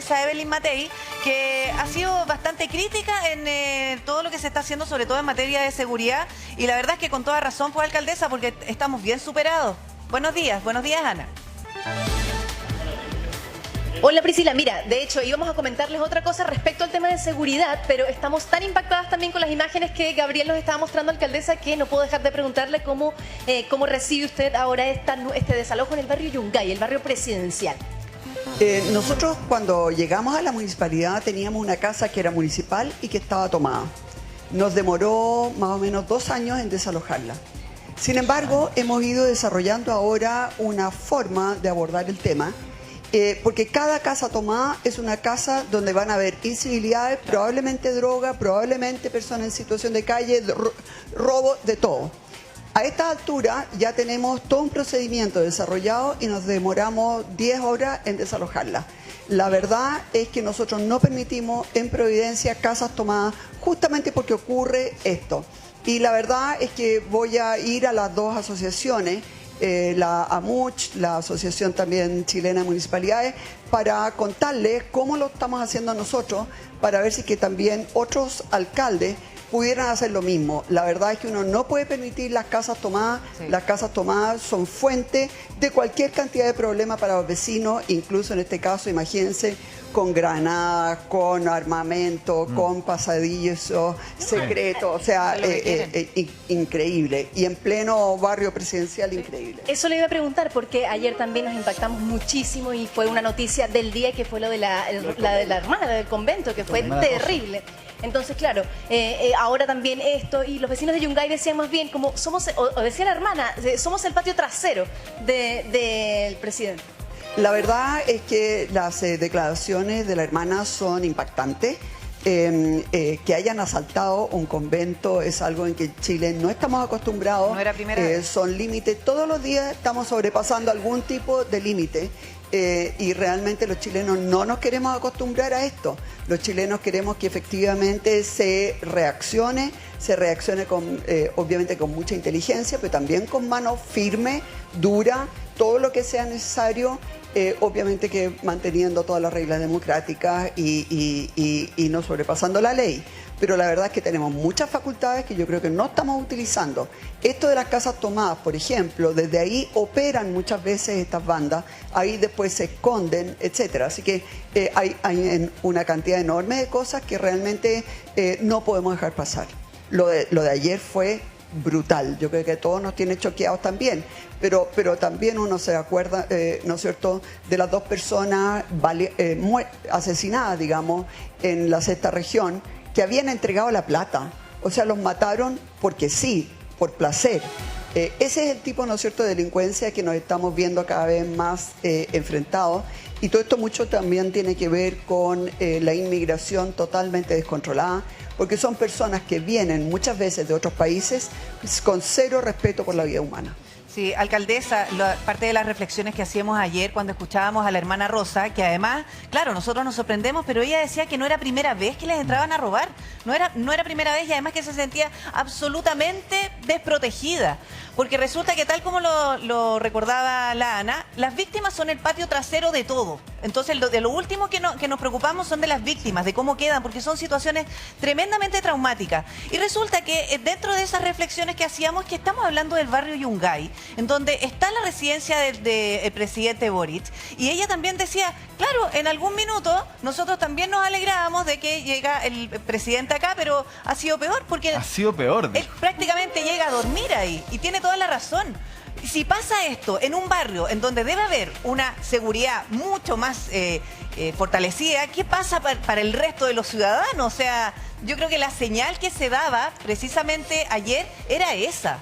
alcaldesa Evelyn Matei, que ha sido bastante crítica en todo lo que se está haciendo, sobre todo en materia de seguridad, y la verdad es que con toda razón fue alcaldesa, porque estamos bien superados. Buenos días, Ana. Hola Priscila, mira, de hecho íbamos a comentarles otra cosa respecto al tema de seguridad, pero estamos tan impactadas también con las imágenes que Gabriel nos estaba mostrando, alcaldesa, que no puedo dejar de preguntarle cómo recibe usted ahora este desalojo en el barrio Yungay, el barrio presidencial. Nosotros cuando llegamos a la municipalidad teníamos una casa que era municipal y que estaba tomada. Nos demoró más o menos 2 años en desalojarla. Sin embargo, hemos ido desarrollando ahora una forma de abordar el tema, porque cada casa tomada es una casa donde van a haber incivilidades, probablemente droga, probablemente personas en situación de calle, robo, de todo. A esta altura ya tenemos todo un procedimiento desarrollado y nos demoramos 10 horas en desalojarla. La verdad es que nosotros no permitimos en Providencia casas tomadas justamente porque ocurre esto. Y la verdad es que voy a ir a las 2 asociaciones, la AMUCH, la Asociación también Chilena de Municipalidades, para contarles cómo lo estamos haciendo nosotros, para ver si que también otros alcaldes pudieran hacer lo mismo. La verdad es que uno no puede permitir las casas tomadas. Sí. Las casas tomadas son fuente de cualquier cantidad de problemas para los vecinos, incluso en este caso, imagínense, con granadas, con armamento, con pasadillos secretos, o sea, increíble. Y en pleno barrio presidencial, increíble. Eso le iba a preguntar, porque ayer también nos impactamos muchísimo y fue una noticia del día, que fue lo de la hermana del convento, que fue terrible. Entonces, claro, ahora también esto, y los vecinos de Yungay decían más bien, como somos, o decía la hermana, somos el patio trasero del presidente. La verdad es que las declaraciones de la hermana son impactantes. Que hayan asaltado un convento es algo en que Chile no estamos acostumbrados. No era primera vez. Son límites. Todos los días estamos sobrepasando algún tipo de límite. Y realmente los chilenos no nos queremos acostumbrar a esto. Los chilenos queremos que efectivamente se reaccione con, obviamente con mucha inteligencia, pero también con mano firme, dura, todo lo que sea necesario, obviamente que manteniendo todas las reglas democráticas y no sobrepasando la ley. Pero la verdad es que tenemos muchas facultades que yo creo que no estamos utilizando. Esto de las casas tomadas, por ejemplo, desde ahí operan muchas veces estas bandas, ahí después se esconden, etcétera. Así que hay una cantidad enorme de cosas que realmente no podemos dejar pasar. Lo de ayer fue brutal. Yo creo que todos nos tiene choqueados también, pero también uno se acuerda, ¿no es cierto?, de las 2 personas asesinadas, digamos, en la 6ª región, que habían entregado la plata. O sea, los mataron porque sí, por placer. Ese es el tipo, ¿no es cierto?, de delincuencia que nos estamos viendo cada vez más enfrentados. Y todo esto mucho también tiene que ver con la inmigración totalmente descontrolada, porque son personas que vienen muchas veces de otros países con 0 respeto por la vida humana. Sí, alcaldesa, parte de las reflexiones que hacíamos ayer cuando escuchábamos a la hermana Rosa, que además, claro, nosotros nos sorprendemos, pero ella decía que no era primera vez que les entraban a robar, no era primera vez, y además que se sentía absolutamente desprotegida, porque resulta que, tal como lo recordaba la Ana, las víctimas son el patio trasero de todo. Entonces, de lo último que nos preocupamos son de las víctimas, de cómo quedan, porque son situaciones tremendamente traumáticas. Y resulta que dentro de esas reflexiones que hacíamos, que estamos hablando del barrio Yungay, en donde está la residencia del presidente Boric, y ella también decía, claro, en algún minuto nosotros también nos alegrábamos de que llega el presidente acá, pero ha sido peor, porque ha sido peor. Él prácticamente llega a dormir ahí, y tiene toda la razón. Si pasa esto en un barrio en donde debe haber una seguridad mucho más fortalecida, ¿qué pasa para el resto de los ciudadanos? O sea, yo creo que la señal que se daba precisamente ayer era esa.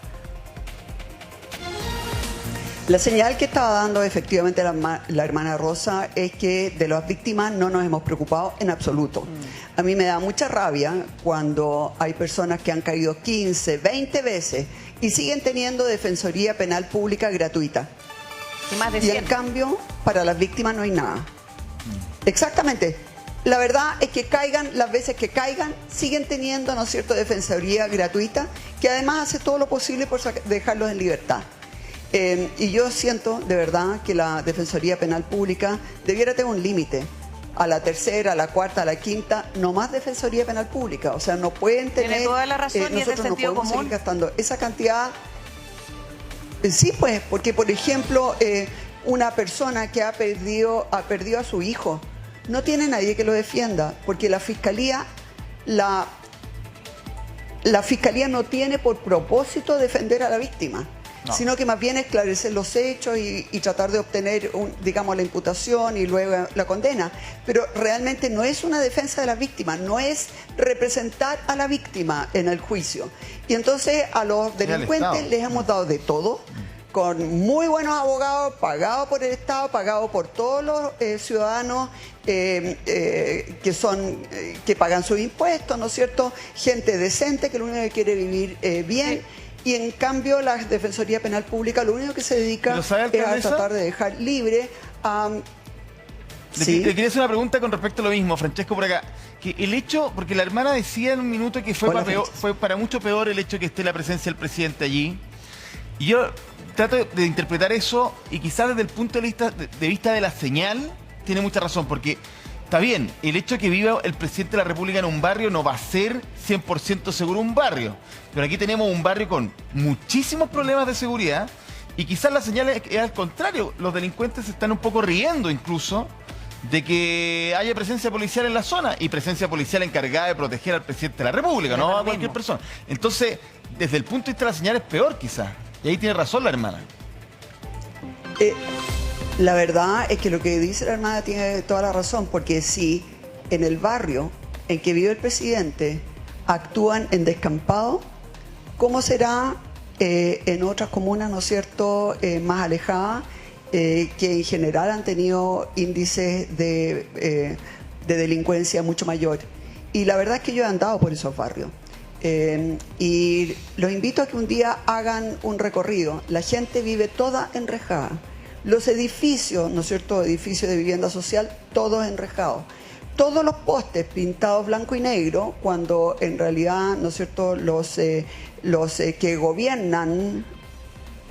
La señal que estaba dando efectivamente la hermana Rosa es que de las víctimas no nos hemos preocupado en absoluto. A mí me da mucha rabia cuando hay personas que han caído 15, 20 veces y siguen teniendo defensoría penal pública gratuita. Y en cambio, para las víctimas no hay nada. Exactamente. La verdad es que caigan las veces que caigan, siguen teniendo, ¿no es cierto?, defensoría gratuita, que además hace todo lo posible por dejarlos en libertad. Y yo siento de verdad que la Defensoría Penal Pública debiera tener un límite. a la tercera, a la cuarta, a la quinta, no más Defensoría Penal Pública. O sea, no pueden tener... Tiene toda la razón y es de nosotros no sentido podemos común. seguir gastando esa cantidad. Sí, pues, porque por ejemplo, una persona que ha perdido a su hijo, no tiene nadie que lo defienda, porque la Fiscalía no tiene por propósito defender a la víctima, sino que más bien esclarecer los hechos y tratar de obtener, digamos, la imputación y luego la condena. Pero realmente no es una defensa de la víctima, no es representar a la víctima en el juicio. Y entonces a los delincuentes les hemos dado de todo, con muy buenos abogados, pagados por el Estado, pagados por todos los ciudadanos que pagan sus impuestos, ¿no es cierto? Gente decente que lo único que quiere vivir bien. Y en cambio la Defensoría Penal Pública lo único que se dedica es a tratar de dejar libre a... Le quería hacer una pregunta con respecto a lo mismo, Francesco, por acá. Que el hecho, porque la hermana decía en un minuto que fue para mucho peor el hecho que esté la presencia del presidente allí. Y yo trato de interpretar eso y quizás desde el punto de vista de la señal tiene mucha razón, porque está bien, el hecho de que viva el presidente de la República en un barrio no va a ser 100% seguro un barrio, pero aquí tenemos un barrio con muchísimos problemas de seguridad y quizás la señal es al contrario, los delincuentes se están un poco riendo incluso de que haya presencia policial en la zona y presencia policial encargada de proteger al presidente de la República, no a cualquier persona. Entonces, desde el punto de vista de la señal es peor quizás. Y ahí tiene razón la hermana. La verdad es que lo que dice la hermana tiene toda la razón, porque si en el barrio en que vive el presidente actúan en descampado, ¿cómo será en otras comunas, ¿no es cierto?, más alejadas, que en general han tenido índices de delincuencia mucho mayor? Y la verdad es que yo he andado por esos barrios. Y los invito a que un día hagan un recorrido. La gente vive toda enrejada. Los edificios, ¿no es cierto?, edificios de vivienda social, todos enrejados. Todos los postes pintados blanco y negro, cuando en realidad, ¿no es cierto?, los que gobiernan,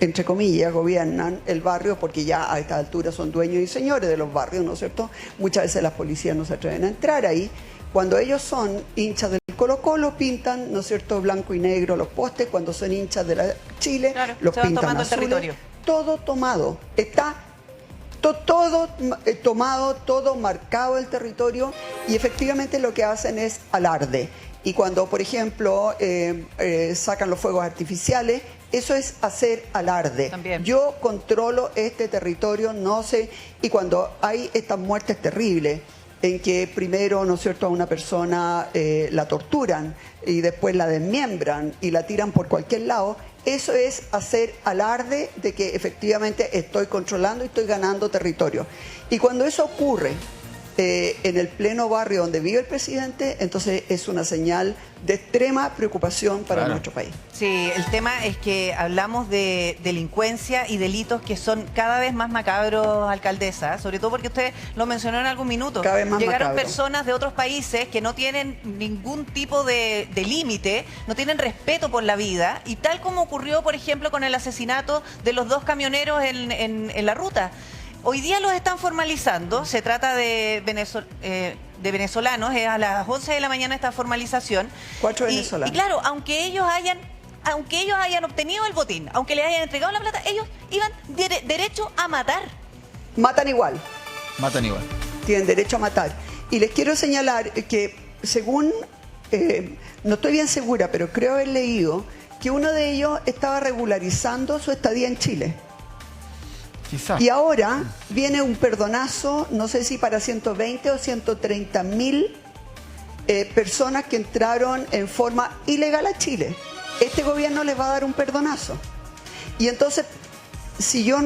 entre comillas, gobiernan el barrio, porque ya a esta altura son dueños y señores de los barrios, ¿no es cierto? Muchas veces las policías no se atreven a entrar ahí. Cuando ellos son hinchas del Colo-Colo, pintan, ¿no es cierto?, blanco y negro los postes. Cuando son hinchas de la Chile, claro, los pintan azules. Todo tomado. Está todo tomado, todo marcado el territorio, y efectivamente lo que hacen es alarde. Y cuando, por ejemplo, sacan los fuegos artificiales, eso es hacer alarde. También. Yo controlo este territorio, no sé, y cuando hay estas muertes terribles, en que primero, ¿no es cierto?, a una persona la torturan y después la desmiembran y la tiran por cualquier lado, eso es hacer alarde de que efectivamente estoy controlando y estoy ganando territorio. Y cuando eso ocurre en el pleno barrio donde vive el presidente, entonces es una señal de extrema preocupación para nuestro país. Sí, el tema es que hablamos de delincuencia y delitos que son cada vez más macabros, alcaldesa, sobre todo porque usted lo mencionó en algún minuto. Cada vez más Llegaron macabro. Personas de otros países que no tienen ningún tipo de límite, no tienen respeto por la vida, y tal como ocurrió, por ejemplo, con el asesinato de los 2 camioneros en la ruta. Hoy día los están formalizando, se trata de venezolanos, es a las 11 de la mañana esta formalización. 4 venezolanos. Y claro, aunque ellos hayan obtenido el botín, aunque les hayan entregado la plata, ellos iban derecho a matar. Matan igual. Matan igual. Tienen derecho a matar. Y les quiero señalar que según, no estoy bien segura, pero creo haber leído que uno de ellos estaba regularizando su estadía en Chile. Quizás. Y ahora viene un perdonazo, no sé si para 120 o 130.000 personas que entraron en forma ilegal a Chile. Este gobierno les va a dar un perdonazo. Y entonces, si yo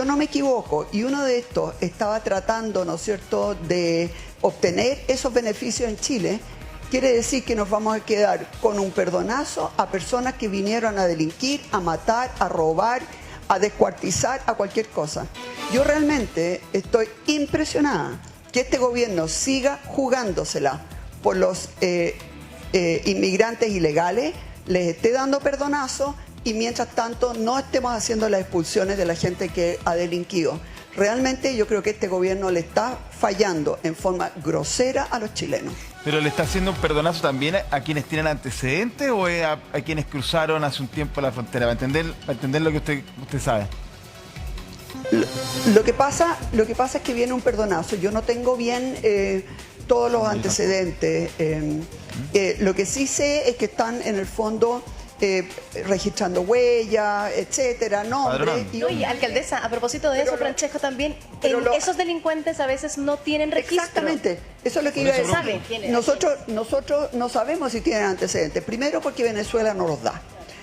no me equivoco, y uno de estos estaba tratando, ¿no es cierto?, de obtener esos beneficios en Chile, quiere decir que nos vamos a quedar con un perdonazo a personas que vinieron a delinquir, a matar, a robar, a descuartizar, a cualquier cosa. Yo realmente estoy impresionada que este gobierno siga jugándosela por los inmigrantes ilegales, les esté dando perdonazo, y mientras tanto no estemos haciendo las expulsiones de la gente que ha delinquido. realmente yo creo que este gobierno le está fallando en forma grosera a los chilenos. ¿Pero le está haciendo un perdonazo también a quienes tienen antecedentes o es a quienes cruzaron hace un tiempo la frontera? Para entender lo que usted sabe. Lo que pasa es que viene un perdonazo. Yo no tengo bien todos los antecedentes. Lo que sí sé es que están en el fondo registrando huellas, etcétera, nombres. Oye, alcaldesa, a propósito de eso, Francesco, también, esos delincuentes a veces no tienen registro. Exactamente, eso es lo que iba a decir. Nosotros no sabemos si tienen antecedentes. Primero, porque Venezuela no los da.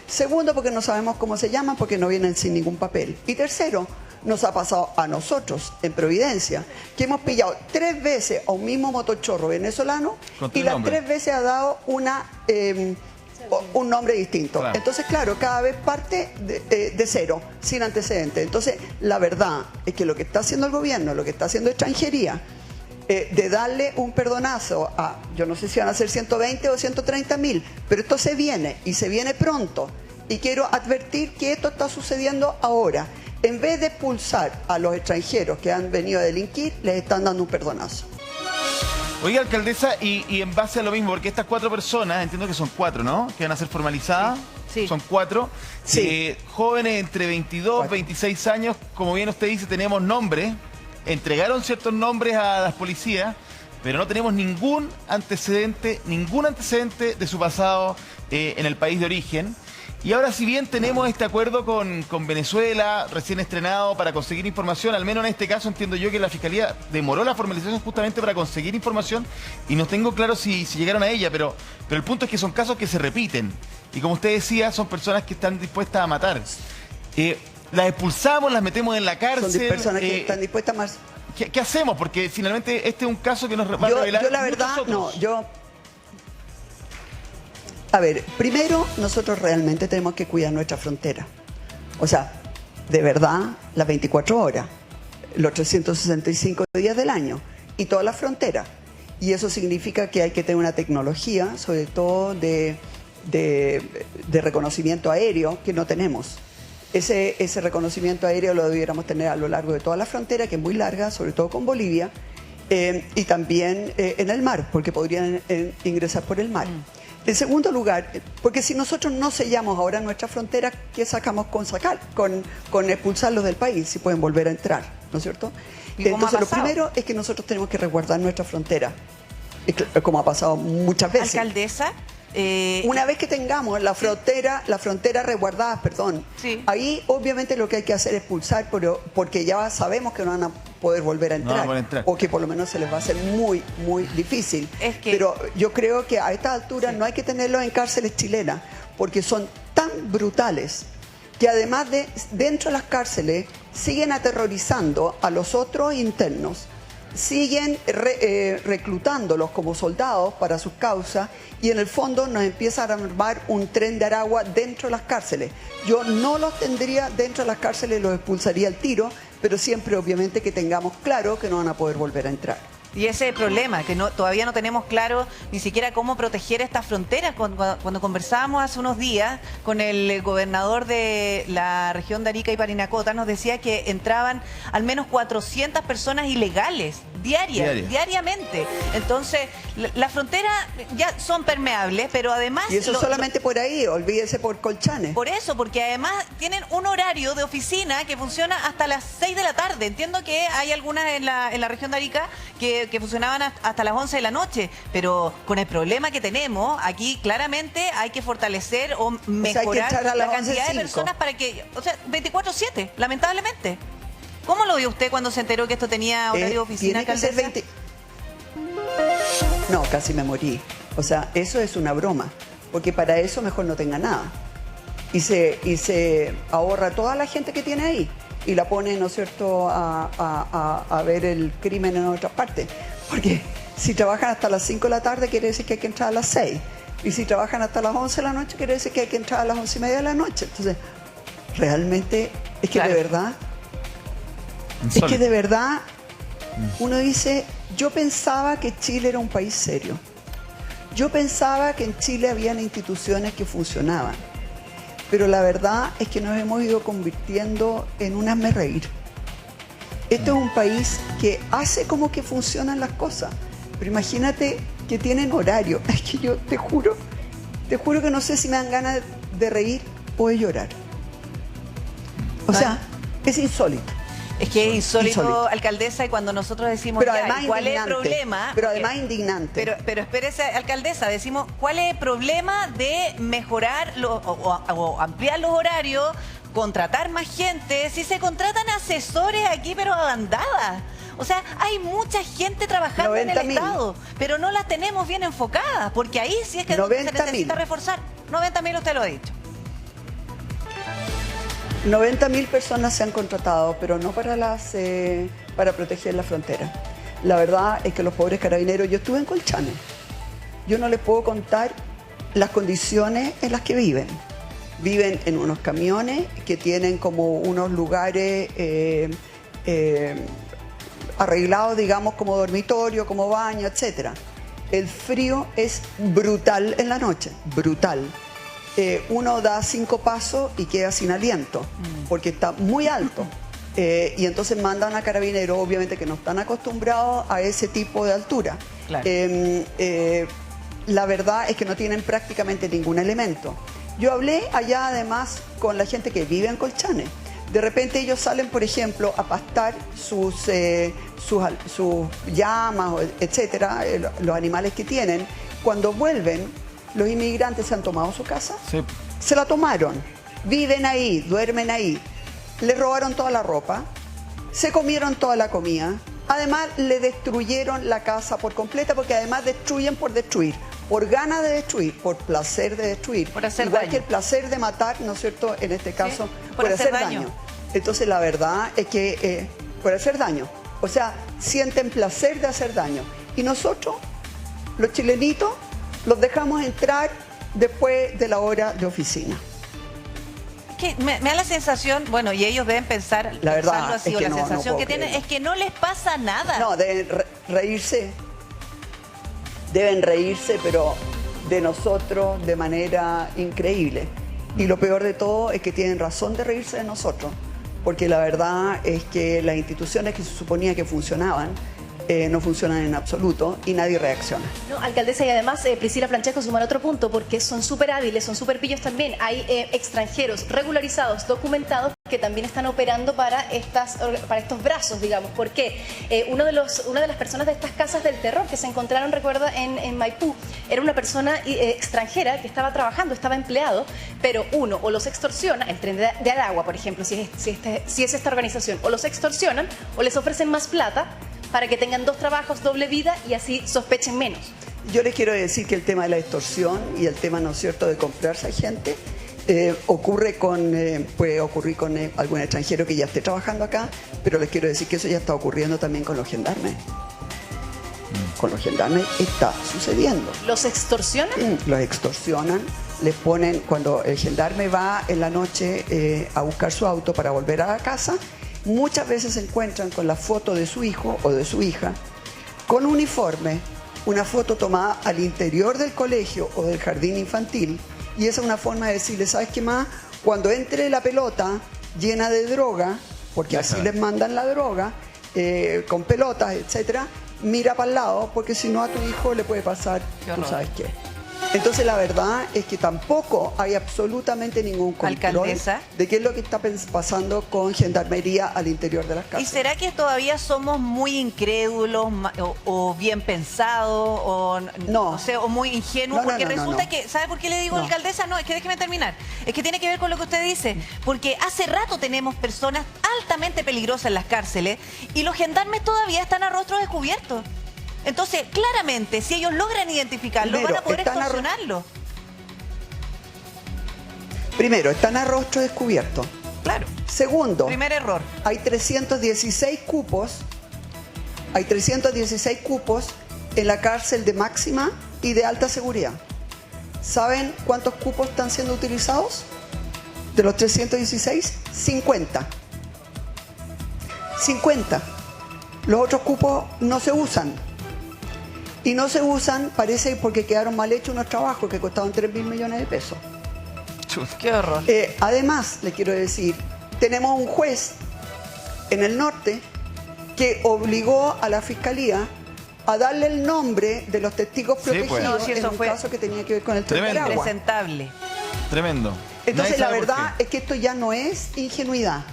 Segundo, porque no sabemos cómo se llaman, porque no vienen sin ningún papel. Y tercero, nos ha pasado a nosotros, en Providencia, que hemos pillado 3 veces a un mismo motochorro venezolano y las 3 veces ha dado un nombre distinto. Claro. Entonces, claro, cada vez parte de cero, sin antecedentes. Entonces, la verdad es que lo que está haciendo el gobierno, lo que está haciendo Extranjería, de darle un perdonazo a, yo no sé si van a ser 120 o 130.000, pero esto se viene y se viene pronto. Y quiero advertir que esto está sucediendo ahora. En vez de expulsar a los extranjeros que han venido a delinquir, les están dando un perdonazo. Oiga, alcaldesa, y en base a lo mismo, porque estas 4 personas, entiendo que son 4, ¿no?, que van a ser formalizadas. Sí. Son 4. Sí. Jóvenes entre 22, 26 años, como bien usted dice, tenemos nombres. Entregaron ciertos nombres a las policías, pero no tenemos ningún antecedente de su pasado en el país de origen. Y ahora, si bien tenemos este acuerdo con Venezuela, recién estrenado, para conseguir información, al menos en este caso entiendo yo que la Fiscalía demoró la formalización justamente para conseguir información y no tengo claro si llegaron a ella, pero el punto es que son casos que se repiten. Y como usted decía, son personas que están dispuestas a matar. Las expulsamos, las metemos en la cárcel. Son personas que están dispuestas a más. ¿Qué hacemos? Porque finalmente este es un caso que nos va a revelar. Yo la verdad, a ver, primero nosotros realmente tenemos que cuidar nuestra frontera. O sea, de verdad, las 24 horas, los 365 días del año y toda la frontera. Y eso significa que hay que tener una tecnología, sobre todo de reconocimiento aéreo, que no tenemos. Ese reconocimiento aéreo lo debiéramos tener a lo largo de toda la frontera, que es muy larga, sobre todo con Bolivia, y también en el mar, porque podrían ingresar por el mar. En segundo lugar, porque si nosotros no sellamos ahora nuestra frontera, ¿qué sacamos con expulsarlos del país si pueden volver a entrar? ¿No es cierto? Entonces, lo primero es que nosotros tenemos que resguardar nuestra frontera, como ha pasado muchas veces. Alcaldesa, una vez que tengamos la frontera resguardada, sí, ahí obviamente lo que hay que hacer es expulsar, porque ya sabemos que no van a poder volver a entrar, o que por lo menos se les va a hacer muy, muy difícil. Pero yo creo que a esta altura no hay que tenerlos en cárceles chilenas, porque son tan brutales que además dentro de las cárceles siguen aterrorizando a los otros internos, siguen reclutándolos como soldados para sus causas y en el fondo nos empiezan a armar un tren de Aragua dentro de las cárceles. Yo no los tendría dentro de las cárceles, los expulsaría al tiro, pero siempre obviamente que tengamos claro que no van a poder volver a entrar. Y ese es el problema, que todavía no tenemos claro ni siquiera cómo proteger estas fronteras. Cuando conversábamos hace unos días con el gobernador de la región de Arica y Parinacota, nos decía que entraban al menos 400 personas ilegales diariamente. Entonces, las fronteras ya son permeables, pero además... Y eso solamente por ahí, olvídese por Colchane. Por eso, porque además tienen un horario de oficina que funciona hasta las 6 de la tarde. Entiendo que hay algunas en la región de Arica que funcionaban hasta las 11 de la noche, pero con el problema que tenemos, aquí claramente hay que fortalecer o mejorar la cantidad de personas para que, 24/7, lamentablemente. ¿Cómo lo vio usted cuando se enteró que esto tenía horario de oficina, alcaldesa? No, casi me morí. O sea, eso es una broma, porque para eso mejor no tenga nada. Y se ahorra toda la gente que tiene ahí y la pone, ¿no es cierto?, a ver el crimen en otras partes. Porque si trabajan hasta las 5 de la tarde, quiere decir que hay que entrar a las 6. Y si trabajan hasta las 11 de la noche, quiere decir que hay que entrar a las 11:30 de la noche. Entonces, realmente, es que de verdad... Es que de verdad, uno dice, yo pensaba que Chile era un país serio. Yo pensaba que en Chile habían instituciones que funcionaban. Pero la verdad es que nos hemos ido convirtiendo en un hazme reír. Esto es un país que hace como que funcionan las cosas. Pero imagínate que tienen horario. Es que yo te juro que no sé si me dan ganas de reír o de llorar. O sea, es insólito. Es que es insólito, alcaldesa, y cuando nosotros decimos, pero además ¿cuál es el problema? Pero además indignante. Pero espérese, alcaldesa, decimos, ¿cuál es el problema de mejorar o ampliar los horarios, contratar más gente? Si se contratan asesores aquí, pero a bandadas. O sea, hay mucha gente trabajando en el Estado, pero no las tenemos bien enfocadas, porque ahí sí es que se necesita reforzar. 90.000 usted lo ha dicho. 90.000 personas se han contratado, pero no para para proteger la frontera. La verdad es que los pobres carabineros, yo estuve en Colchane, yo no les puedo contar las condiciones en las que viven. Viven en unos camiones que tienen como unos lugares arreglados, digamos, como dormitorio, como baño, etc. El frío es brutal en la noche, brutal. Uno da 5 pasos y queda sin aliento, porque está muy alto. Y entonces mandan a carabineros, obviamente que no están acostumbrados a ese tipo de altura. Claro. La verdad es que no tienen prácticamente ningún elemento. Yo hablé allá además con la gente que vive en Colchane. De repente ellos salen, por ejemplo, a pastar sus llamas, etcétera, los animales que tienen. Cuando vuelven, los inmigrantes se han tomado su casa, sí. Se la tomaron, viven ahí, duermen ahí, le robaron toda la ropa, se comieron toda la comida, además le destruyeron la casa por completa, porque además destruyen por destruir, por ganas de destruir, por placer de destruir, por hacer igual daño. Que el placer de matar, ¿no es cierto?, en este caso, sí, por hacer daño. Entonces la verdad es que por hacer daño, o sea, sienten placer de hacer daño. Y nosotros, los chilenitos, los dejamos entrar después de la hora de oficina. Que me da la sensación, bueno, y ellos deben pensar, la verdad así, es que la sensación que tienen es que no les pasa nada. No, deben reírse, pero de nosotros de manera increíble. Y lo peor de todo es que tienen razón de reírse de nosotros, porque la verdad es que las instituciones que se suponía que funcionaban, no funcionan en absoluto y nadie reacciona. No, alcaldesa, y además Priscila Francesco suma otro punto, porque son súper hábiles, son súper pillos también. Hay extranjeros regularizados, documentados, que también están operando para estos brazos, digamos. ¿Por qué? Una de las personas de estas casas del terror que se encontraron, recuerda, en Maipú, era una persona extranjera que estaba trabajando, estaba empleado, pero o los extorsiona, el Tren de Aragua, por ejemplo, si es esta organización, o los extorsionan o les ofrecen más plata para que tengan 2 trabajos, doble vida y así sospechen menos. Yo les quiero decir que el tema de la extorsión y el tema, ¿no es cierto?, de comprarse a gente, puede ocurrir con algún extranjero que ya esté trabajando acá, pero les quiero decir que eso ya está ocurriendo también con los gendarmes. Con los gendarmes está sucediendo. ¿Los extorsionan? Los extorsionan, les ponen, cuando el gendarme va en la noche a buscar su auto para volver a la casa, muchas veces se encuentran con la foto de su hijo o de su hija, con uniforme, una foto tomada al interior del colegio o del jardín infantil, y esa es una forma de decirle, ¿sabes qué más? Cuando entre la pelota llena de droga, porque así les mandan la droga, con pelotas, etcétera, mira para el lado, porque si no a tu hijo le puede pasar, tú sabes qué. Entonces la verdad es que tampoco hay absolutamente ningún control de qué es lo que está pasando con gendarmería al interior de las casas. ¿Y será que todavía somos muy incrédulos o bien pensados o muy ingenuos? Porque resulta que, ¿sabe por qué le digo alcaldesa? No, es que déjeme terminar. Es que tiene que ver con lo que usted dice. Porque hace rato tenemos personas altamente peligrosas en las cárceles y los gendarmes todavía están a rostro descubierto. Entonces, claramente, si ellos logran identificarlo, van a poder extorsionarlo. Primero, están a rostro descubierto. Claro. Segundo, primer error. Hay 316 cupos en la cárcel de máxima y de alta seguridad. ¿Saben cuántos cupos están siendo utilizados? De los 316, 50. 50. Los otros cupos no se usan. Y no se usan, parece, porque quedaron mal hechos unos trabajos que costaban 3.000 millones de pesos. ¡Qué horror! Además, le quiero decir, tenemos un juez en el norte que obligó a la Fiscalía a darle el nombre de los testigos protegidos pues. No, sí, eso en un fue caso que tenía que ver con el Tren del Agua. impresentable. Tremendo. Entonces, Nadie la sabe por verdad qué. es que esto ya no es ingenuidad.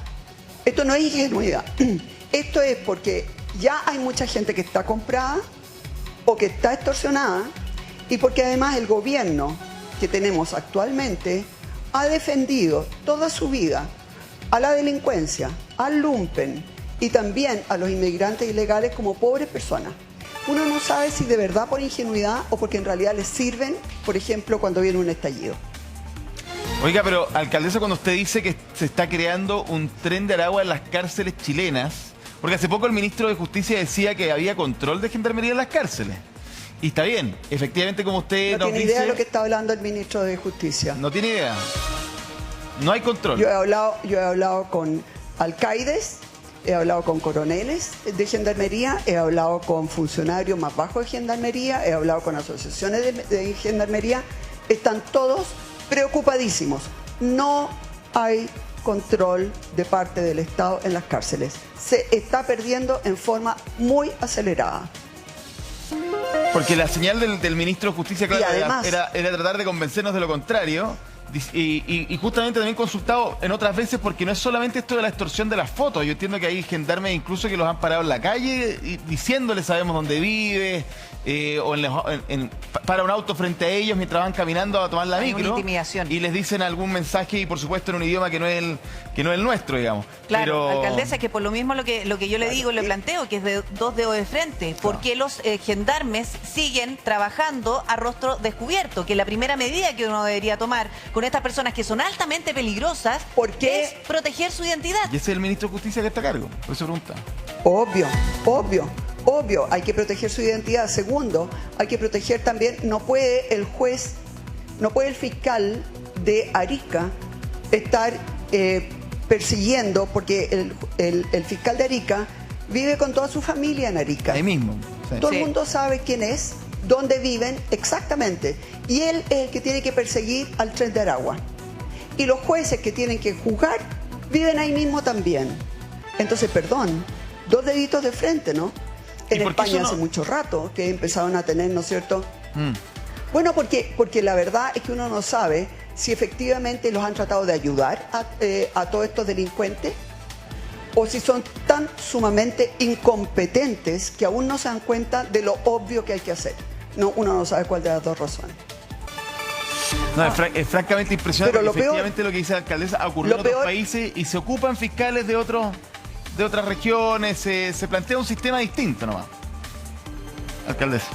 Esto no es ingenuidad. Esto es porque ya hay mucha gente que está comprada o que está extorsionada y porque además el gobierno que tenemos actualmente ha defendido toda su vida a la delincuencia, al lumpen y también a los inmigrantes ilegales como pobres personas. Uno no sabe si de verdad por ingenuidad o porque en realidad les sirven, por ejemplo, cuando viene un estallido. Oiga, pero alcaldesa, cuando usted dice que se está creando un tren de Aragua en las cárceles chilenas, porque hace poco el ministro de Justicia decía que había control de gendarmería en las cárceles. Y está bien, efectivamente, como usted No nos tiene dice... idea de lo que está hablando el ministro de Justicia. No tiene idea. No hay control. Yo he hablado con alcaides, he hablado con coroneles de gendarmería, he hablado con funcionarios más bajos de gendarmería, he hablado con asociaciones de gendarmería. Están todos preocupadísimos. No hay control de parte del Estado en las cárceles. Se está perdiendo en forma muy acelerada. Porque la señal del ministro de Justicia, claro, además, era tratar de convencernos de lo contrario. Y justamente también consultado en otras veces, porque no es solamente esto de la extorsión de las fotos. Yo entiendo que hay gendarmes incluso que los han parado en la calle diciéndoles sabemos dónde vive, o para un auto frente a ellos mientras van caminando a tomar la Hay micro. una intimidación. Y les dicen algún mensaje y por supuesto en un idioma que no es el nuestro, digamos. Claro, Pero... alcaldesa, que por lo mismo lo que yo le digo, le planteo, que es de dos dedos de frente. ¿Por qué los gendarmes siguen trabajando a rostro descubierto? Que la primera medida que uno debería tomar con estas personas que son altamente peligrosas ¿Por qué? es proteger su identidad. Y ese es el ministro de Justicia que está a cargo. Por eso pregunta. Obvio, hay que proteger su identidad. Segundo, hay que proteger también, no puede el juez, no puede el fiscal de Arica estar persiguiendo, porque el fiscal de Arica vive con toda su familia en Arica. Ahí mismo. Sí. Todo el Sí. mundo sabe quién es, dónde viven exactamente. Y él es el que tiene que perseguir al Tren de Aragua. Y los jueces que tienen que juzgar viven ahí mismo también. Entonces, perdón, dos deditos de frente, ¿no? En ¿Y por qué España eso no- hace mucho rato que empezaron a tener, ¿no es cierto? Bueno, porque la verdad es que uno no sabe si efectivamente los han tratado de ayudar a todos estos delincuentes o si son tan sumamente incompetentes que aún no se dan cuenta de lo obvio que hay que hacer. No, uno no sabe cuál de las dos razones. No, es francamente impresionante. Pero lo porque efectivamente peor- lo que dice la alcaldesa ha ocurrido en lo otros peor- países y se ocupan fiscales de otras regiones, se plantea un sistema distinto nomás. Alcaldesa.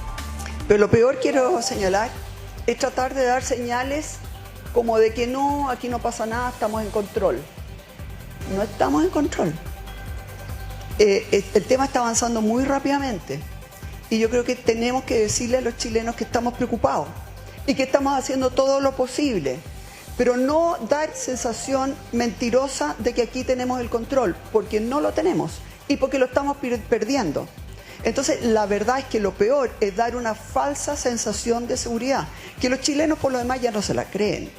Pero lo peor, quiero señalar, es tratar de dar señales como de que no, aquí no pasa nada, estamos en control. No estamos en control. El tema está avanzando muy rápidamente y yo creo que tenemos que decirle a los chilenos que estamos preocupados y que estamos haciendo todo lo posible, pero no dar sensación mentirosa de que aquí tenemos el control, porque no lo tenemos y porque lo estamos perdiendo. Entonces, la verdad es que lo peor es dar una falsa sensación de seguridad, que los chilenos por lo demás ya no se la creen.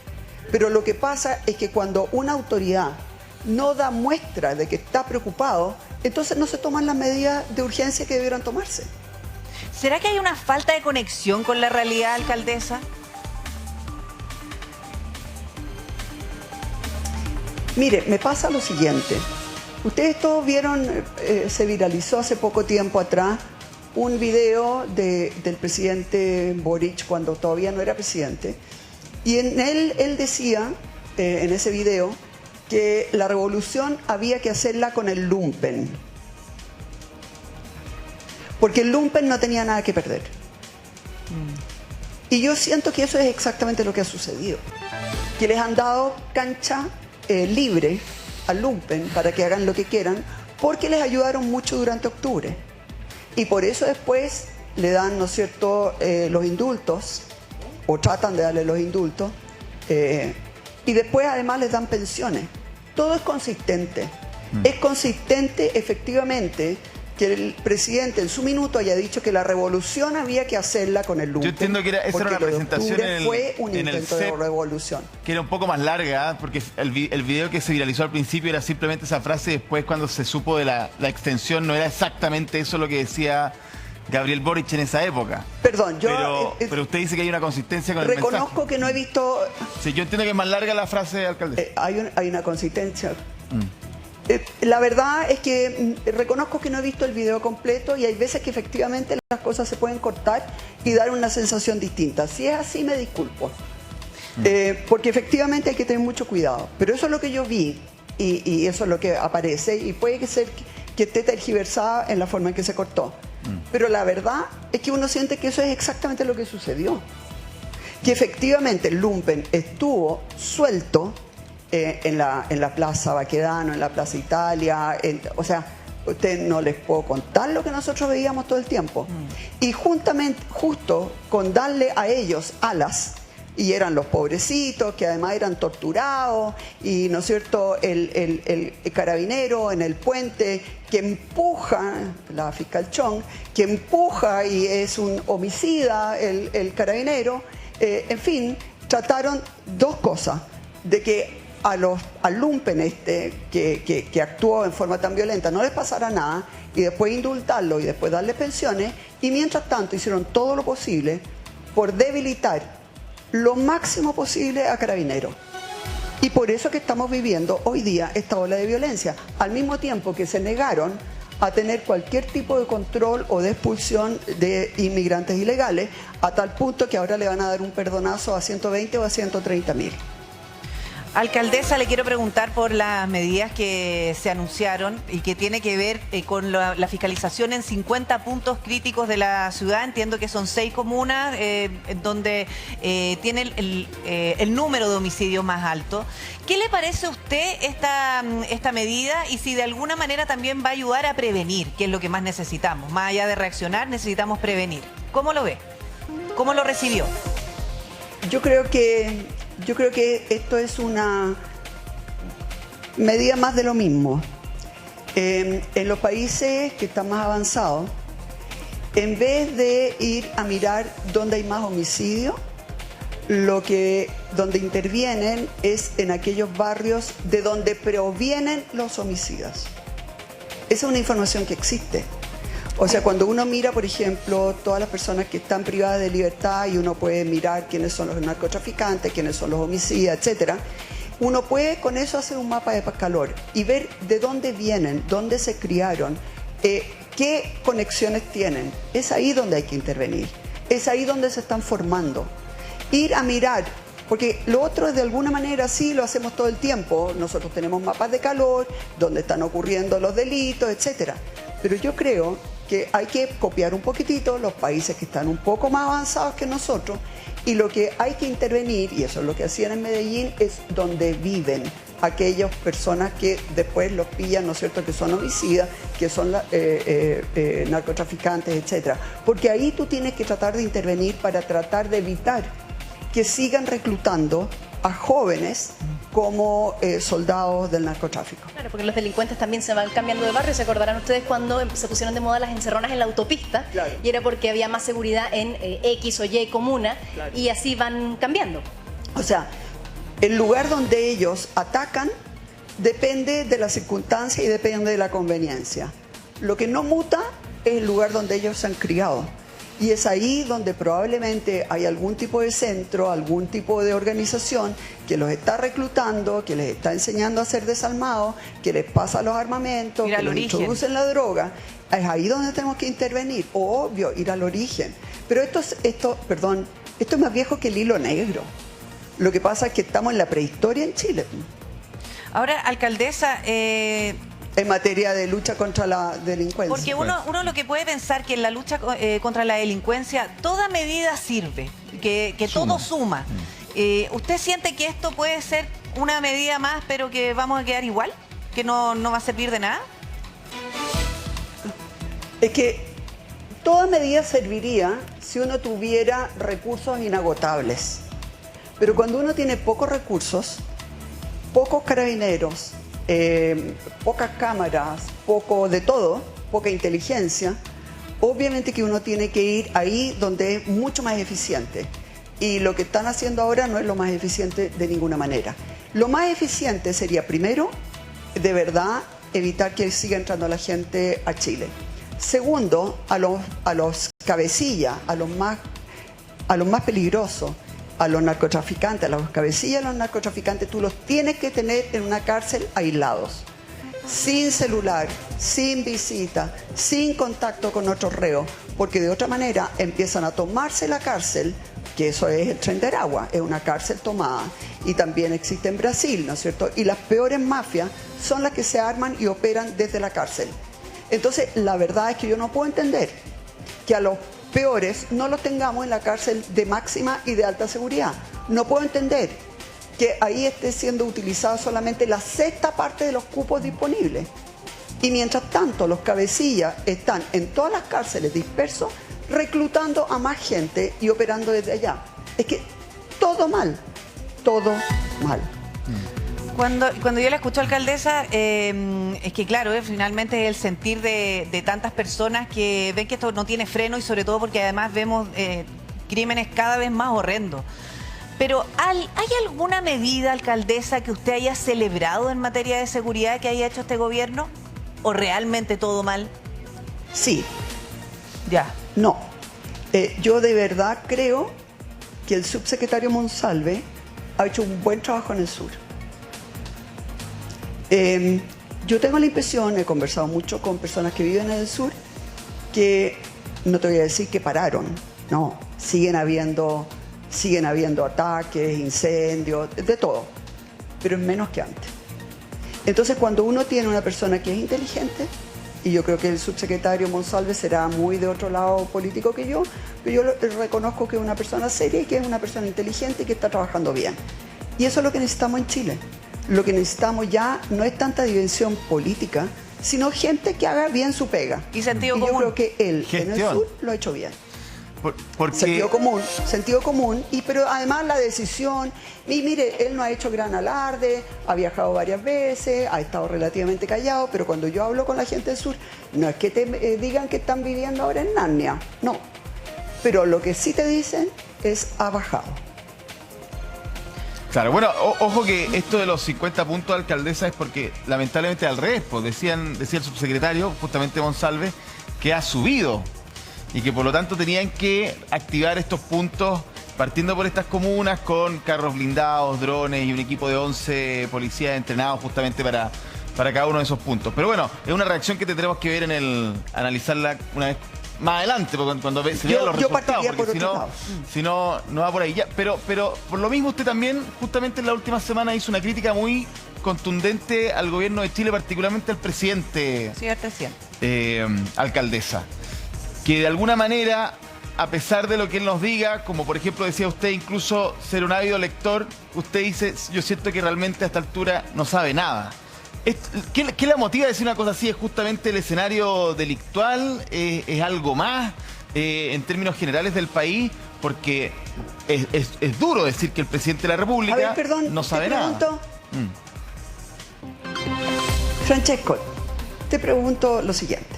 Pero lo que pasa es que cuando una autoridad no da muestra de que está preocupado, entonces no se toman las medidas de urgencia que debieran tomarse. ¿Será que hay una falta de conexión con la realidad, alcaldesa? Mire, me pasa lo siguiente. Ustedes todos vieron, se viralizó hace poco tiempo atrás un video del presidente Boric cuando todavía no era presidente. Y en él decía, en ese video, que la revolución había que hacerla con el lumpen. Porque el lumpen no tenía nada que perder. Y yo siento que eso es exactamente lo que ha sucedido. Que les han dado cancha libre al lumpen para que hagan lo que quieran, porque les ayudaron mucho durante octubre. Y por eso después le dan, ¿no es cierto?, los indultos, o tratan de darle los indultos, y después además les dan pensiones. Todo es consistente. Es consistente efectivamente que el presidente en su minuto haya dicho que la revolución había que hacerla con el lumpen. Yo entiendo que esa era una presentación fue un intento de revolución. Que era un poco más larga, porque el video que se viralizó al principio era simplemente esa frase, y después cuando se supo de la extensión no era exactamente eso lo que decía Gabriel Boric en esa época. Perdón, pero usted dice que hay una consistencia con el mensaje. Reconozco que no he visto... Sí, yo entiendo que es más larga la frase, alcalde. Hay una consistencia. La verdad es que reconozco que no he visto el video completo y hay veces que efectivamente las cosas se pueden cortar y dar una sensación distinta. Si es así, me disculpo. Porque efectivamente hay que tener mucho cuidado. Pero eso es lo que yo vi y eso es lo que aparece y puede que ser que esté tergiversada en la forma en que se cortó. Pero la verdad es que uno siente que eso es exactamente lo que sucedió. Que efectivamente el lumpen estuvo suelto en la Plaza Baquedano, en la Plaza Italia, o sea, usted no les puedo contar lo que nosotros veíamos todo el tiempo. Y justo con darle a ellos alas, y eran los pobrecitos, que además eran torturados, y ¿no es cierto?, el carabinero en el puente que empuja, la fiscal Chong, que empuja y es un homicida el carabinero, en fin, trataron dos cosas, de que al lumpen que actuó en forma tan violenta no les pasara nada y después indultarlo y después darle pensiones y mientras tanto hicieron todo lo posible por debilitar lo máximo posible a Carabineros. Y por eso que estamos viviendo hoy día esta ola de violencia, al mismo tiempo que se negaron a tener cualquier tipo de control o de expulsión de inmigrantes ilegales, a tal punto que ahora le van a dar un perdonazo a 120 o a 130.000. Alcaldesa, le quiero preguntar por las medidas que se anunciaron y que tiene que ver con la fiscalización en 50 puntos críticos de la ciudad. Entiendo que son 6 comunas donde tiene el número de homicidios más alto. ¿Qué le parece a usted esta medida y si de alguna manera también va a ayudar a prevenir, que es lo que más necesitamos? Más allá de reaccionar, necesitamos prevenir. ¿Cómo lo ve? ¿Cómo lo recibió? Yo creo que esto es una medida más de lo mismo. En los países que están más avanzados, en vez de ir a mirar dónde hay más homicidio, donde intervienen es en aquellos barrios de donde provienen los homicidas. Esa es una información que existe. O sea, cuando uno mira, por ejemplo, todas las personas que están privadas de libertad y uno puede mirar quiénes son los narcotraficantes, quiénes son los homicidas, etcétera, uno puede con eso hacer un mapa de calor y ver de dónde vienen, dónde se criaron, qué conexiones tienen. Es ahí donde hay que intervenir, es ahí donde se están formando. Ir a mirar, porque lo otro de alguna manera sí lo hacemos todo el tiempo. Nosotros tenemos mapas de calor, donde están ocurriendo los delitos, etcétera. Pero yo creo que hay que copiar un poquitito los países que están un poco más avanzados que nosotros y lo que hay que intervenir, y eso es lo que hacían en Medellín, es donde viven aquellas personas que después los pillan, ¿no es cierto?, que son homicidas, que son narcotraficantes, etcétera. Porque ahí tú tienes que tratar de intervenir para tratar de evitar que sigan reclutando a jóvenes como soldados del narcotráfico. Claro, porque los delincuentes también se van cambiando de barrio. Se acordarán ustedes cuando se pusieron de moda las encerronas en la autopista, claro, y era porque había más seguridad en X o Y comuna, claro, y así van cambiando. O sea, el lugar donde ellos atacan depende de la circunstancia y depende de la conveniencia. Lo que no muta es el lugar donde ellos se han criado. Y es ahí donde probablemente hay algún tipo de centro, algún tipo de organización que los está reclutando, que les está enseñando a ser desalmados, que les pasa los armamentos, que les introducen la droga. Es ahí donde tenemos que intervenir, obvio, ir al origen. Pero esto es más viejo que el hilo negro. Lo que pasa es que estamos en la prehistoria en Chile. Ahora, alcaldesa... en materia de lucha contra la delincuencia. Porque uno lo que puede pensar que en la lucha contra la delincuencia toda medida sirve, que todo suma. ¿Usted siente que esto puede ser una medida más pero que vamos a quedar igual? ¿Que no va a servir de nada? Es que toda medida serviría si uno tuviera recursos inagotables. Pero cuando uno tiene pocos recursos, pocos carabineros, pocas cámaras, poco de todo, poca inteligencia, obviamente que uno tiene que ir ahí donde es mucho más eficiente. Y lo que están haciendo ahora no es lo más eficiente de ninguna manera. Lo más eficiente sería, primero, de verdad, evitar que siga entrando la gente a Chile. Segundo, a los cabecillas, a los más peligrosos, a los narcotraficantes, a los cabecillas de los narcotraficantes, tú los tienes que tener en una cárcel aislados, sin celular, sin visita, sin contacto con otros reos, porque de otra manera empiezan a tomarse la cárcel, que eso es el Tren de Aragua, es una cárcel tomada, y también existe en Brasil, ¿no es cierto? Y las peores mafias son las que se arman y operan desde la cárcel. Entonces, la verdad es que yo no puedo entender que a los peores no los tengamos en la cárcel de máxima y de alta seguridad. No puedo entender que ahí esté siendo utilizada solamente la sexta parte de los cupos disponibles. Y mientras tanto, los cabecillas están en todas las cárceles dispersos, reclutando a más gente y operando desde allá. Es que todo mal, todo mal. Cuando yo la escucho, alcaldesa, es que claro, finalmente es el sentir de tantas personas que ven que esto no tiene freno y sobre todo porque además vemos crímenes cada vez más horrendos. Pero ¿hay alguna medida, alcaldesa, que usted haya celebrado en materia de seguridad que haya hecho este gobierno? ¿O realmente todo mal? Sí. Ya. No. Yo de verdad creo que el subsecretario Monsalve ha hecho un buen trabajo en el sur. Yo tengo la impresión, he conversado mucho con personas que viven en el sur, que no te voy a decir que pararon, no, siguen habiendo ataques, incendios, de todo, pero es menos que antes. Entonces, cuando uno tiene una persona que es inteligente, y yo creo que el subsecretario Monsalve será muy de otro lado político que yo, pero yo reconozco que es una persona seria y que es una persona inteligente y que está trabajando bien. Y eso es lo que necesitamos en Chile. Lo que necesitamos ya no es tanta dimensión política, sino gente que haga bien su pega. Y sentido común. Yo creo que él Gestión. en el sur lo ha hecho bien. Porque... Sentido común, pero además la decisión, y mire, él no ha hecho gran alarde, ha viajado varias veces, ha estado relativamente callado, pero cuando yo hablo con la gente del sur, no es que te digan que están viviendo ahora en Narnia, no. Pero lo que sí te dicen es ha bajado. Claro, bueno, ojo que esto de los 50 puntos de alcaldesa es porque lamentablemente al revés, pues decía el subsecretario, justamente Monsalve, que ha subido y que por lo tanto tenían que activar estos puntos partiendo por estas comunas con carros blindados, drones y un equipo de 11 policías entrenados justamente para cada uno de esos puntos. Pero bueno, es una reacción que tendremos que ver analizarla una vez más adelante, porque cuando se vean los resultados, porque si no va por ahí. Ya, pero por lo mismo usted también, justamente en la última semana, hizo una crítica muy contundente al gobierno de Chile, particularmente al presidente. Sí, al presidente. Alcaldesa. Que de alguna manera, a pesar de lo que él nos diga, como por ejemplo decía usted, incluso ser un ávido lector, usted dice, yo siento que realmente a esta altura no sabe nada. ¿Qué la motiva a decir una cosa así? ¿Es justamente el escenario delictual? ¿Es algo más en términos generales del país? Porque es duro decir que el presidente de la República no sabe nada. Francesco, te pregunto lo siguiente.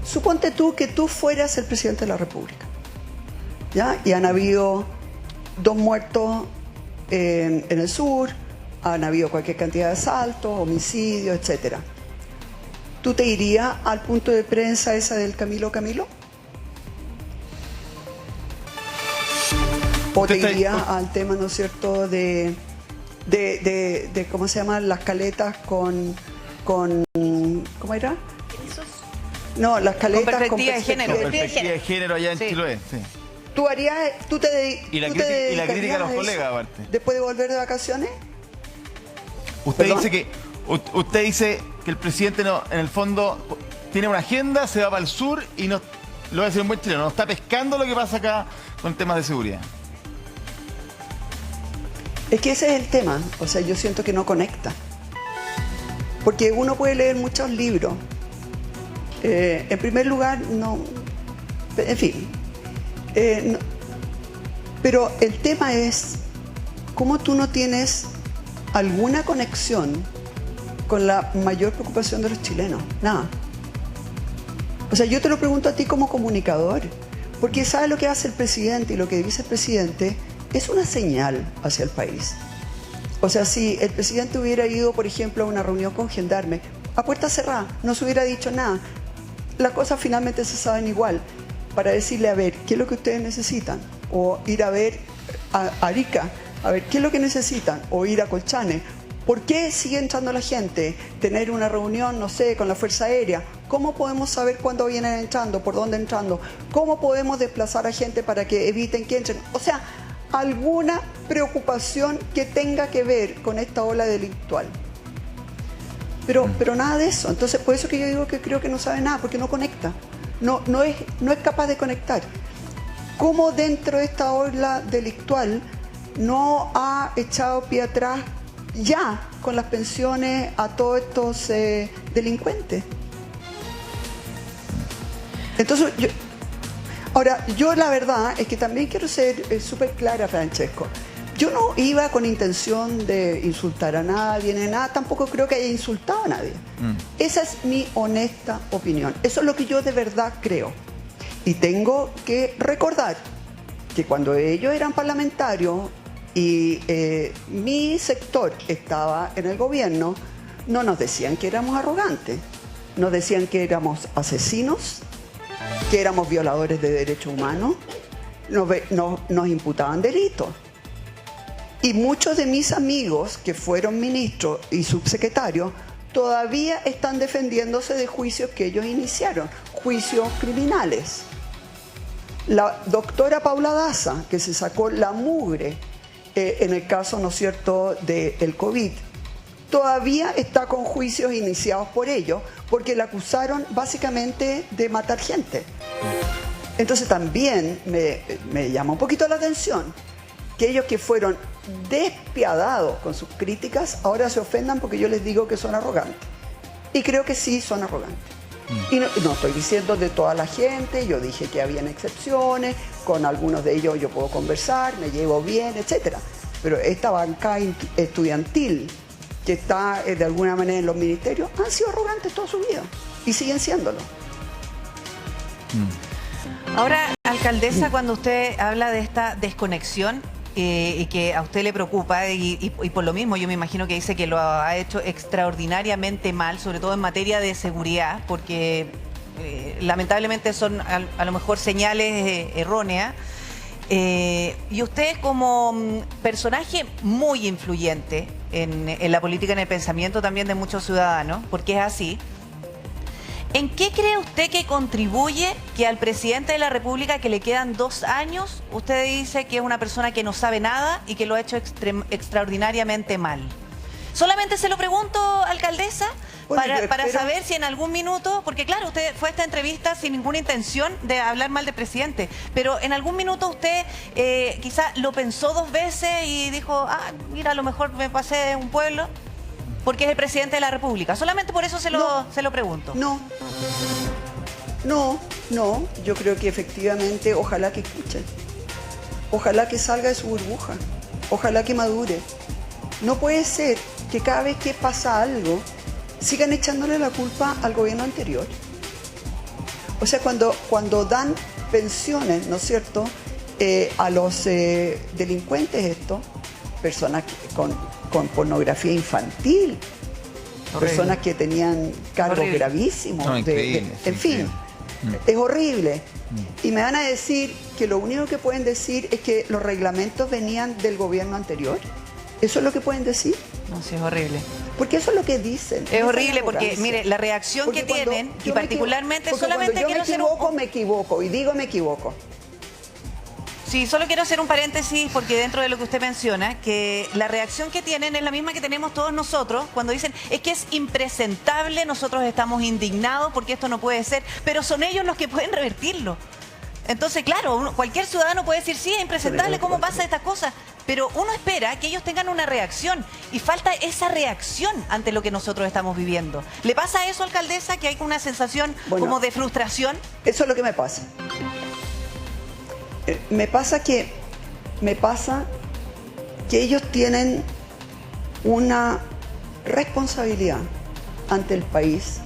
Suponte tú que tú fueras el presidente de la República, ¿ya? Y han habido 2 muertos en el sur, han habido cualquier cantidad de asaltos, homicidios, etcétera. ¿Tú te irías al punto de prensa esa del Camilo? ¿O te irías al tema, ¿no es cierto?, de ¿cómo se llaman? Las caletas con ¿cómo era? No, las caletas con perspectiva de género allá en Chiloé, sí. Y la crítica a los colegas, aparte. ¿Después de volver de vacaciones? Usted dice que el presidente en el fondo tiene una agenda, se va para el sur y lo va a decir un buen chileno, no está pescando lo que pasa acá con temas de seguridad. Es que ese es el tema, o sea, yo siento que no conecta. Porque uno puede leer muchos libros. En primer lugar, no, en fin. No, pero el tema es cómo tú no tienes alguna conexión con la mayor preocupación de los chilenos. Nada. O sea, yo te lo pregunto a ti como comunicador, porque ¿sabes lo que hace el presidente y lo que dice el presidente? Es una señal hacia el país. O sea, si el presidente hubiera ido, por ejemplo, a una reunión con gendarme, a puerta cerrada, no se hubiera dicho nada, las cosas finalmente se saben igual, para decirle, a ver, ¿qué es lo que ustedes necesitan? O ir a ver a Arica, a ver, ¿qué es lo que necesitan? O ir a Colchane. ¿Por qué sigue entrando la gente? Tener una reunión, no sé, con la Fuerza Aérea. ¿Cómo podemos saber cuándo vienen entrando? ¿Por dónde entrando? ¿Cómo podemos desplazar a gente para que eviten que entren? O sea, alguna preocupación que tenga que ver con esta ola delictual. Pero nada de eso. Entonces, por eso que yo digo que creo que no sabe nada, porque no conecta. No es capaz de conectar. ¿Cómo dentro de esta ola delictual no ha echado pie atrás ya con las pensiones a todos estos delincuentes? Entonces, yo la verdad es que también quiero ser súper clara, Francesco. Yo no iba con intención de insultar a nadie, ni nada, tampoco creo que haya insultado a nadie. Esa es mi honesta opinión. Eso es lo que yo de verdad creo. Y tengo que recordar que cuando ellos eran parlamentarios y mi sector estaba en el gobierno, no nos decían que éramos arrogantes, nos decían que éramos asesinos, que éramos violadores de derechos humanos, nos imputaban delitos. Y muchos de mis amigos que fueron ministros y subsecretarios todavía están defendiéndose de juicios que ellos iniciaron, juicios criminales. La doctora Paula Daza, que se sacó la mugre en el caso, ¿no es cierto?, del COVID, todavía está con juicios iniciados por ellos, porque la acusaron básicamente de matar gente. Entonces también me llama un poquito la atención que ellos que fueron despiadados con sus críticas, ahora se ofendan porque yo les digo que son arrogantes. Y creo que sí son arrogantes. Y no estoy diciendo de toda la gente, yo dije que habían excepciones, con algunos de ellos yo puedo conversar, me llevo bien, etc. Pero esta banca estudiantil que está de alguna manera en los ministerios, han sido arrogantes toda su vida y siguen siéndolo. Ahora, alcaldesa, cuando usted habla de esta desconexión y que a usted le preocupa y por lo mismo yo me imagino que dice que lo ha hecho extraordinariamente mal, sobre todo en materia de seguridad, porque lamentablemente son a lo mejor señales erróneas. Y usted como personaje muy influyente en la política, en el pensamiento también de muchos ciudadanos, porque es así, ¿en qué cree usted que contribuye que al presidente de la República, que le quedan 2 años, usted dice que es una persona que no sabe nada y que lo ha hecho extraordinariamente mal? Solamente se lo pregunto, alcaldesa, para saber si en algún minuto, porque claro, usted fue a esta entrevista sin ninguna intención de hablar mal del presidente, pero en algún minuto usted quizá lo pensó 2 veces y dijo, mira, a lo mejor me pasé de un pueblo, porque es el presidente de la República. Solamente por eso se lo pregunto. No, yo creo que efectivamente, ojalá que escuchen, ojalá que salga de su burbuja, ojalá que madure. No puede ser que cada vez que pasa algo sigan echándole la culpa al gobierno anterior. O sea, cuando dan pensiones, ¿no es cierto?, a los delincuentes estos, personas con pornografía infantil, personas que tenían cargos gravísimos, en fin, es horrible. Y me van a decir que lo único que pueden decir es que los reglamentos venían del gobierno anterior. ¿Eso es lo que pueden decir? No, sí, es horrible. Porque eso es lo que dicen. Es horrible porque, mire, la reacción que tienen, y particularmente solamente quiero hacer me equivoco, y digo me equivoco. Sí, solo quiero hacer un paréntesis porque dentro de lo que usted menciona, que la reacción que tienen es la misma que tenemos todos nosotros cuando dicen, es que es impresentable, nosotros estamos indignados porque esto no puede ser, pero son ellos los que pueden revertirlo. Entonces, claro, cualquier ciudadano puede decir, sí, es impresentable, ¿cómo pasa estas cosas? Pero uno espera que ellos tengan una reacción y falta esa reacción ante lo que nosotros estamos viviendo. ¿Le pasa eso, alcaldesa, que hay una sensación como de frustración? Eso es lo que me pasa. Me pasa que ellos tienen una responsabilidad ante el país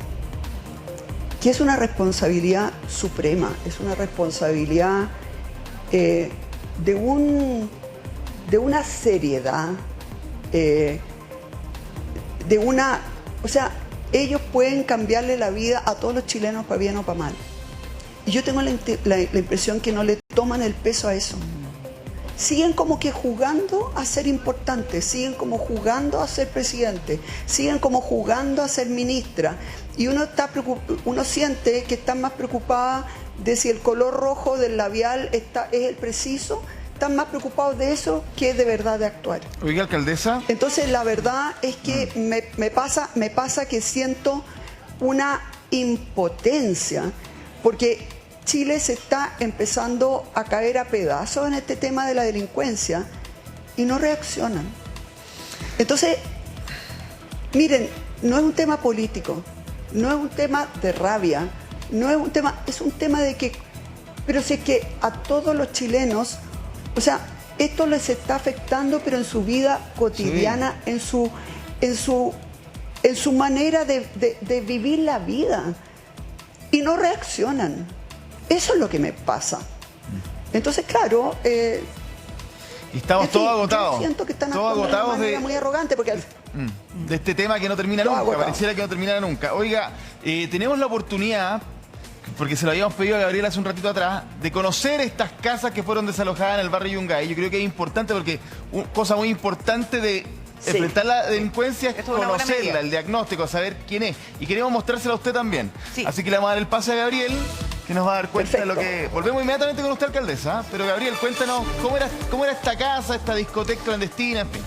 que es una responsabilidad suprema, es una responsabilidad de una seriedad, o sea, ellos pueden cambiarle la vida a todos los chilenos para bien o para mal. Y yo tengo la impresión que no le toman el peso a eso. Siguen como que jugando a ser importantes, siguen como jugando a ser presidente, siguen como jugando a ser ministra. Y uno siente que están más preocupadas de si el color rojo del labial es el preciso, están más preocupados de eso que de verdad de actuar. Oiga, alcaldesa. Entonces la verdad es que me pasa que siento una impotencia, porque Chile se está empezando a caer a pedazos en este tema de la delincuencia y no reaccionan. Entonces, miren, no es un tema político, no es un tema de rabia, no es un tema, es un tema de que, pero si es que a todos los chilenos, o sea, esto les está afectando, pero en su vida cotidiana, sí, en su manera de vivir la vida, y no reaccionan. Eso es lo que me pasa. Entonces, claro, y estamos todos agotados. Yo siento que están todos agotados de manera muy arrogante, porque de este tema que no termina nunca, pareciera que no terminara nunca. Oiga, tenemos la oportunidad, porque se lo habíamos pedido a Gabriel hace un ratito atrás, de conocer estas casas que fueron desalojadas en el barrio Yungay. Yo creo que es importante, porque cosa muy importante de enfrentar la delincuencia es conocerla, el diagnóstico, saber quién es. Y queremos mostrársela a usted también. Sí. Así que le vamos a dar el pase a Gabriel, que nos va a dar cuenta de lo que... Volvemos inmediatamente con usted, alcaldesa. Pero Gabriel, cuéntanos cómo era esta casa, esta discoteca clandestina, en fin.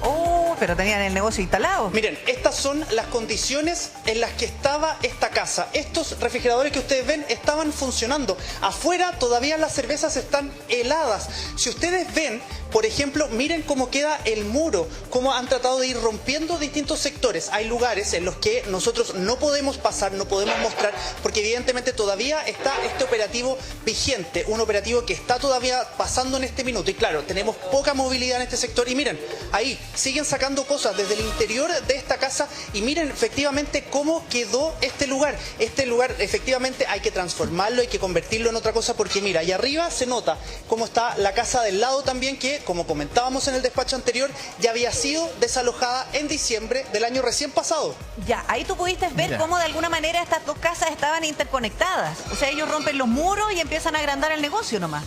Oh, pero tenían el negocio instalado. Miren, estas son las condiciones en las que estaba esta casa. Estos refrigeradores que ustedes ven estaban funcionando. Afuera todavía las cervezas están heladas. Si ustedes ven, por ejemplo, miren cómo queda el muro, cómo han tratado de ir rompiendo distintos sectores. Hay lugares en los que nosotros no podemos pasar, no podemos mostrar, porque evidentemente todavía está este operativo vigente, un operativo que está todavía pasando en este minuto. Y claro, tenemos poca movilidad en este sector. Y miren, ahí siguen sacando cosas desde el interior de esta casa y miren efectivamente cómo quedó este lugar. Este lugar efectivamente hay que transformarlo, hay que convertirlo en otra cosa, porque mira, allá arriba se nota cómo está la casa del lado también, que como comentábamos en el despacho anterior, ya había sido desalojada en diciembre del año recién pasado. Ya, ahí tú pudiste ver cómo de alguna manera estas dos casas estaban interconectadas. O sea, ellos rompen los muros y empiezan a agrandar el negocio nomás.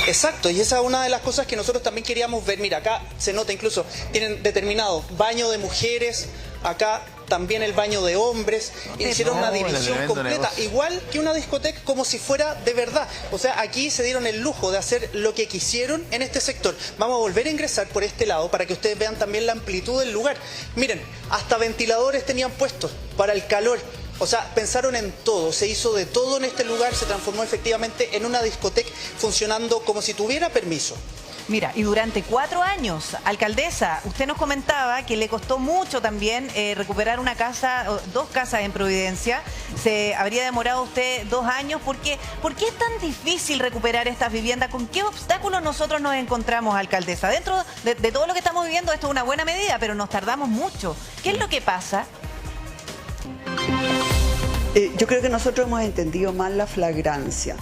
Exacto, y esa es una de las cosas que nosotros también queríamos ver. Mira, acá se nota incluso, tienen determinado baño de mujeres, acá también el baño de hombres, hicieron una división completa, igual que una discoteca, como si fuera de verdad. O sea, aquí se dieron el lujo de hacer lo que quisieron en este sector. Vamos a volver a ingresar por este lado para que ustedes vean también la amplitud del lugar. Miren, hasta ventiladores tenían puestos para el calor. O sea, pensaron en todo, se hizo de todo en este lugar, se transformó efectivamente en una discoteca funcionando como si tuviera permiso. Mira, y durante 4 años, alcaldesa, usted nos comentaba que le costó mucho también recuperar una casa, 2 casas en Providencia. Se habría demorado usted 2 años. ¿Por qué es tan difícil recuperar estas viviendas? ¿Con qué obstáculos nosotros nos encontramos, alcaldesa? Dentro de todo lo que estamos viviendo, esto es una buena medida, pero nos tardamos mucho. ¿Qué es lo que pasa? Yo creo que nosotros hemos entendido mal la flagrancia.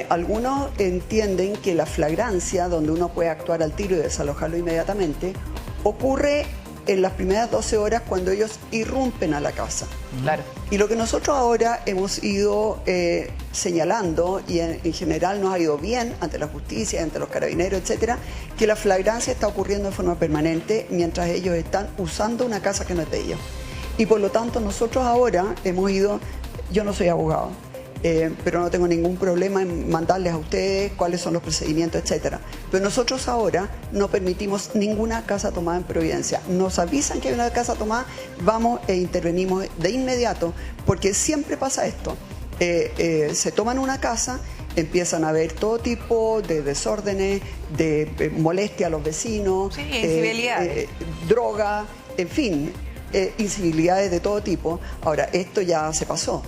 Algunos entienden que la flagrancia, donde uno puede actuar al tiro y desalojarlo inmediatamente, ocurre en las primeras 12 horas cuando ellos irrumpen a la casa. Claro. Y lo que nosotros ahora hemos ido señalando, y en general nos ha ido bien ante la justicia, ante los carabineros, etcétera, que la flagrancia está ocurriendo de forma permanente mientras ellos están usando una casa que no es de ellos. Y por lo tanto nosotros ahora hemos ido, yo no soy abogado, pero no tengo ningún problema en mandarles a ustedes cuáles son los procedimientos, etcétera. Pero nosotros ahora no permitimos ninguna casa tomada en Providencia. Nos avisan que hay una casa tomada, vamos e intervenimos de inmediato, porque siempre pasa esto. Se toman una casa, empiezan a haber todo tipo de desórdenes, de molestia a los vecinos, sí, incivilidades, droga, en fin. Incivilidades de todo tipo. Ahora, esto ya se pasó.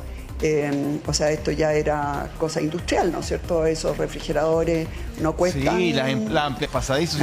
O sea, esto ya era cosa industrial, ¿no es cierto? Esos refrigeradores no cuestan... Sí, las amplias pasadizos.